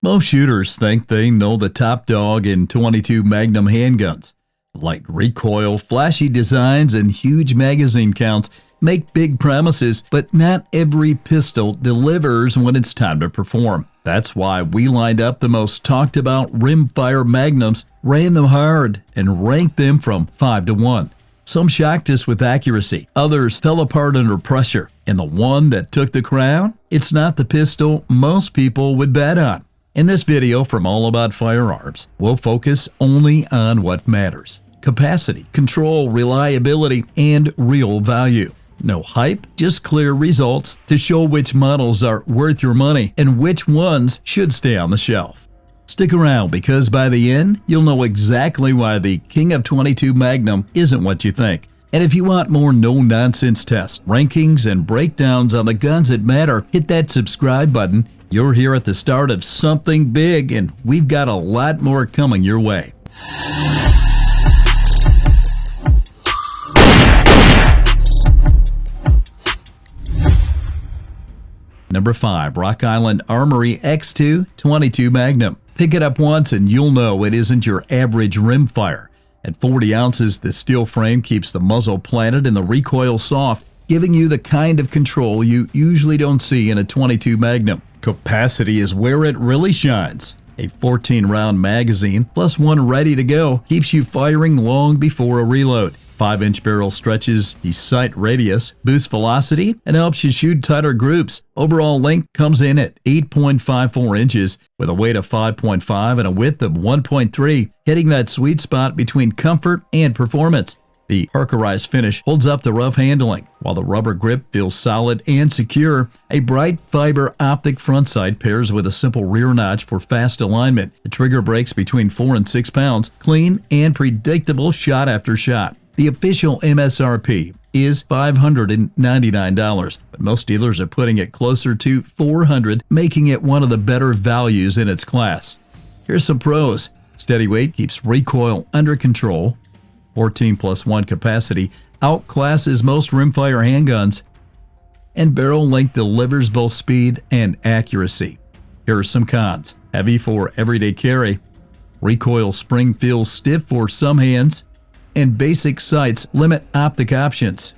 Most shooters think they know the top dog in .22 Magnum handguns. Light recoil, flashy designs, and huge magazine counts make big promises, but not every pistol delivers when it's time to perform. That's why we lined up the most talked about rimfire Magnums, ran them hard, and ranked them from 5 to 1. Some shocked us with accuracy, others fell apart under pressure, and the one that took the crown? It's not the pistol most people would bet on. In this video from All About Firearms, we'll focus only on what matters: capacity, control, reliability, and real value. No hype, just clear results to show which models are worth your money and which ones should stay on the shelf. Stick around, because by the end, you'll know exactly why the King of .22 Magnum isn't what you think. And if you want more no-nonsense tests, rankings, and breakdowns on the guns that matter, hit that subscribe button. You're here at the start of something big, and we've got a lot more coming your way. Number 5. Rock Island Armory X2 .22 Magnum. Pick it up once and you'll know it isn't your average rimfire. At 40 ounces, the steel frame keeps the muzzle planted and the recoil soft, giving you the kind of control you usually don't see in a .22 Magnum. Capacity is where it really shines. A 14-round magazine plus one ready to go keeps you firing long before a reload. 5-inch barrel stretches the sight radius, boosts velocity, and helps you shoot tighter groups. Overall length comes in at 8.54 inches with a weight of 5.5 and a width of 1.3, hitting that sweet spot between comfort and performance. The parkerized finish holds up the rough handling, while the rubber grip feels solid and secure. A bright fiber optic front sight pairs with a simple rear notch for fast alignment. The trigger breaks between 4 and 6 pounds, clean and predictable shot after shot. The official MSRP is $599, but most dealers are putting it closer to $400, making it one of the better values in its class. Here's some pros. Steady weight keeps recoil under control. 14+1 capacity outclasses most rimfire handguns, and barrel length delivers both speed and accuracy. Here are some cons. Heavy for everyday carry. Recoil spring feels stiff for some hands, and basic sights limit optic options.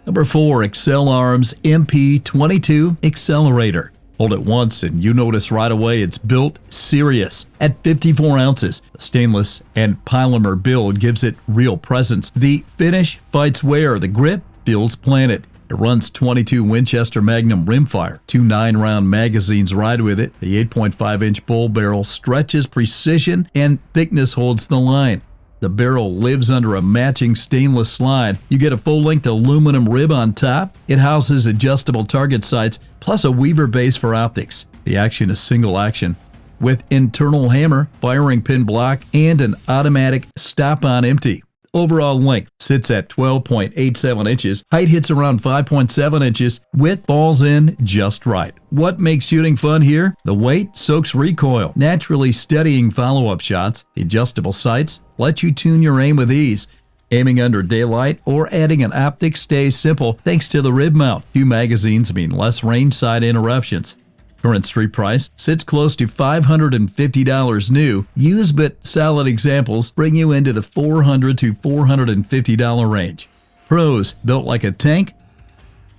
Number 4. Excel Arms MP22 Accelerator. Hold it once and you notice right away it's built serious. At 54 ounces, the stainless and polymer build gives it real presence. The finish fights wear, the grip feels planted. It runs .22 Winchester Magnum rimfire. 2 9-round magazines ride with it. The 8.5-inch bull barrel stretches precision and thickness holds the line. The barrel lives under a matching stainless slide. You get a full-length aluminum rib on top. It houses adjustable target sights, plus a weaver base for optics. The action is single action, with internal hammer, firing pin block, and an automatic stop on empty. Overall length sits at 12.87 inches. Height hits around 5.7 inches. Width falls in just right. What makes shooting fun here? The weight soaks recoil, naturally steadying follow-up shots. The adjustable sights let you tune your aim with ease. Aiming under daylight or adding an optic stays simple thanks to the rib mount. 2 magazines mean less range side interruptions. Current street price sits close to $550 new. Used but solid examples bring you into the $400 to $450 range. Pros: built like a tank.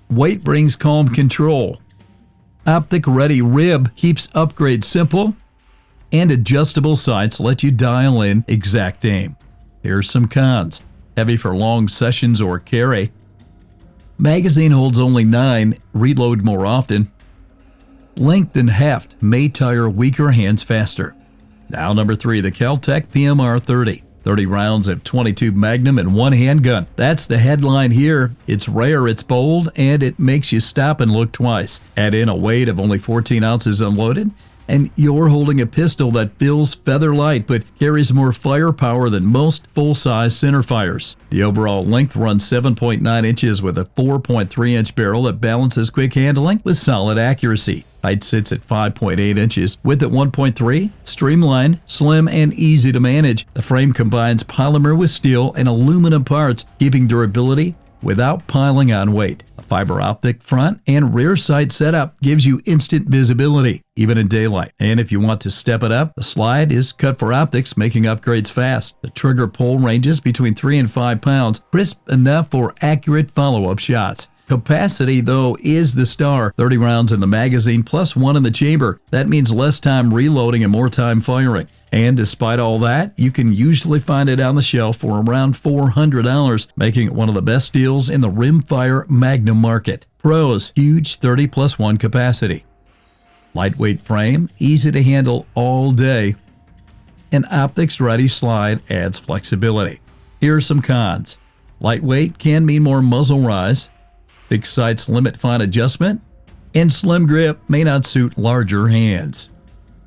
Weight brings calm control. Optic ready rib keeps upgrade simple. And adjustable sights let you dial in exact aim. Here's some cons. Heavy for long sessions or carry. Magazine holds only 9, reload more often. Length and heft may tire weaker hands faster. Now number 3, the Kel-Tec PMR-30. 30 rounds of .22 Magnum and 1 handgun. That's the headline here. It's rare, it's bold, and it makes you stop and look twice. Add in a weight of only 14 ounces unloaded, and you're holding a pistol that feels feather light but carries more firepower than most full-size centerfires. The overall length runs 7.9 inches with a 4.3-inch barrel that balances quick handling with solid accuracy. Height sits at 5.8 inches, width at 1.3, streamlined, slim, and easy to manage. The frame combines polymer with steel and aluminum parts, keeping durability without piling on weight. A Fiber optic front and rear sight setup gives you instant visibility, even in daylight. And if you want to step it up, the slide is cut for optics, making upgrades fast. The trigger pull ranges between 3 and 5 pounds, crisp enough for accurate follow-up shots. Capacity, though, is the star. 30 rounds in the magazine plus 1 in the chamber. That means less time reloading and more time firing. And despite all that, you can usually find it on the shelf for around $400, making it one of the best deals in the rimfire Magnum market. Pros: huge 30 plus 1 capacity. Lightweight frame, easy to handle all day. An optics-ready slide adds flexibility. Here are some cons. Lightweight can mean more muzzle rise. Big sights limit fine adjustment. And slim grip may not suit larger hands.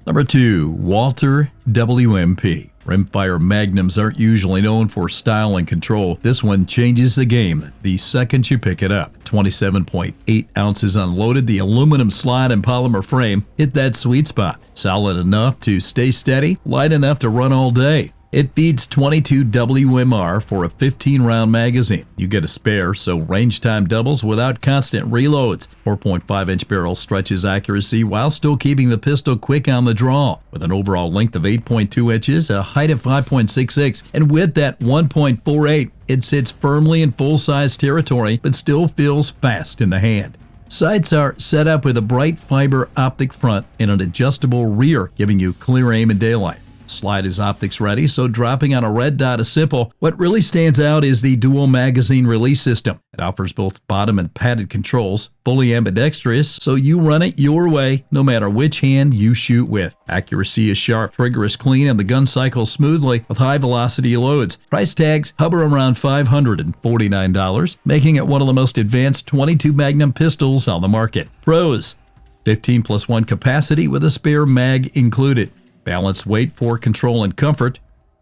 Number 2. Walther WMP. Rimfire Magnums aren't usually known for style and control. This one changes the game the second you pick it up. 27.8 ounces unloaded, the aluminum slide and polymer frame hit that sweet spot. Solid enough to stay steady, light enough to run all day. It feeds 22 WMR for a 15-round magazine. You get a spare, so range time doubles without constant reloads. 4.5-inch barrel stretches accuracy while still keeping the pistol quick on the draw. With an overall length of 8.2 inches, a height of 5.66, and width at 1.48, it sits firmly in full-size territory but still feels fast in the hand. Sights are set up with a bright fiber optic front and an adjustable rear, giving you clear aim in daylight. Slide is optics ready, so dropping on a red dot is simple. What really stands out is the dual magazine release system. It offers both bottom and padded controls, fully ambidextrous, so you run it your way no matter which hand you shoot with. Accuracy is sharp, trigger is clean, and the gun cycles smoothly with high velocity loads. Price tags hover around $549, making it one of the most advanced 22 Magnum pistols on the market. Pros: 15 plus 1 capacity with a spare mag included. Balanced weight for control and comfort,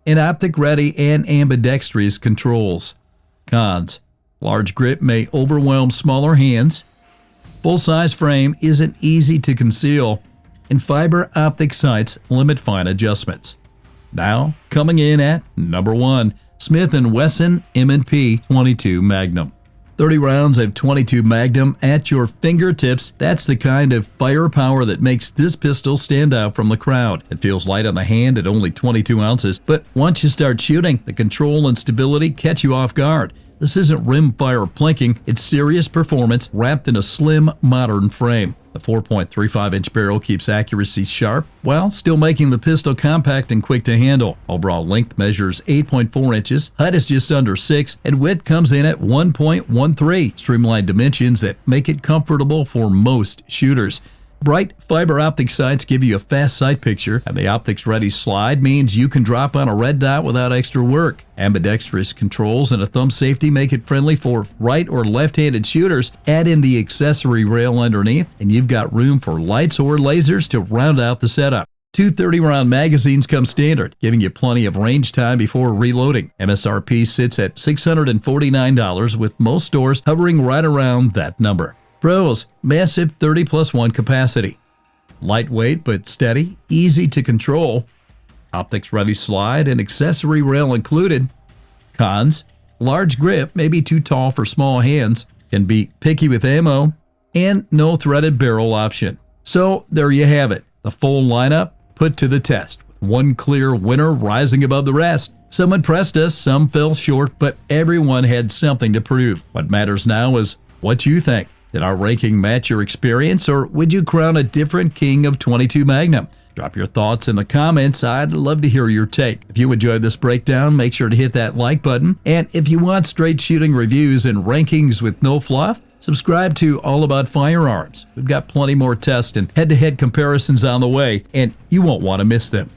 and optic-ready and ambidextrous controls. Cons: large grip may overwhelm smaller hands. Full-size frame isn't easy to conceal, and fiber optic sights limit fine adjustments. Now, coming in at number 1, Smith Wesson M&P 22 Magnum. 30 rounds of 22 Magnum at your fingertips. That's the kind of firepower that makes this pistol stand out from the crowd. It feels light on the hand at only 22 ounces, but once you start shooting, the control and stability catch you off guard. This isn't rimfire plinking, it's serious performance wrapped in a slim, modern frame. The 4.35-inch barrel keeps accuracy sharp while still making the pistol compact and quick to handle. Overall length measures 8.4 inches, height is just under 6, and width comes in at 1.13. Streamlined dimensions that make it comfortable for most shooters. Bright fiber optic sights give you a fast sight picture, and the optics-ready slide means you can drop on a red dot without extra work. Ambidextrous controls and a thumb safety make it friendly for right or left-handed shooters. Add in the accessory rail underneath, and you've got room for lights or lasers to round out the setup. 2 30-round magazines come standard, giving you plenty of range time before reloading. MSRP sits at $649, with most stores hovering right around that number. Pros: massive 30 plus 1 capacity. Lightweight but steady, easy to control. Optics ready slide and accessory rail included. Cons: large grip may be too tall for small hands, can be picky with ammo, and no threaded barrel option. So there you have it, the full lineup put to the test, with one clear winner rising above the rest. Some impressed us, some fell short, but everyone had something to prove. What matters now is what you think. Did our ranking match your experience, or would you crown a different king of 22 Magnum? Drop your thoughts in the comments. I'd love to hear your take. If you enjoyed this breakdown, make sure to hit that like button. And if you want straight shooting reviews and rankings with no fluff, subscribe to All About Firearms. We've got plenty more tests and head-to-head comparisons on the way, and you won't want to miss them.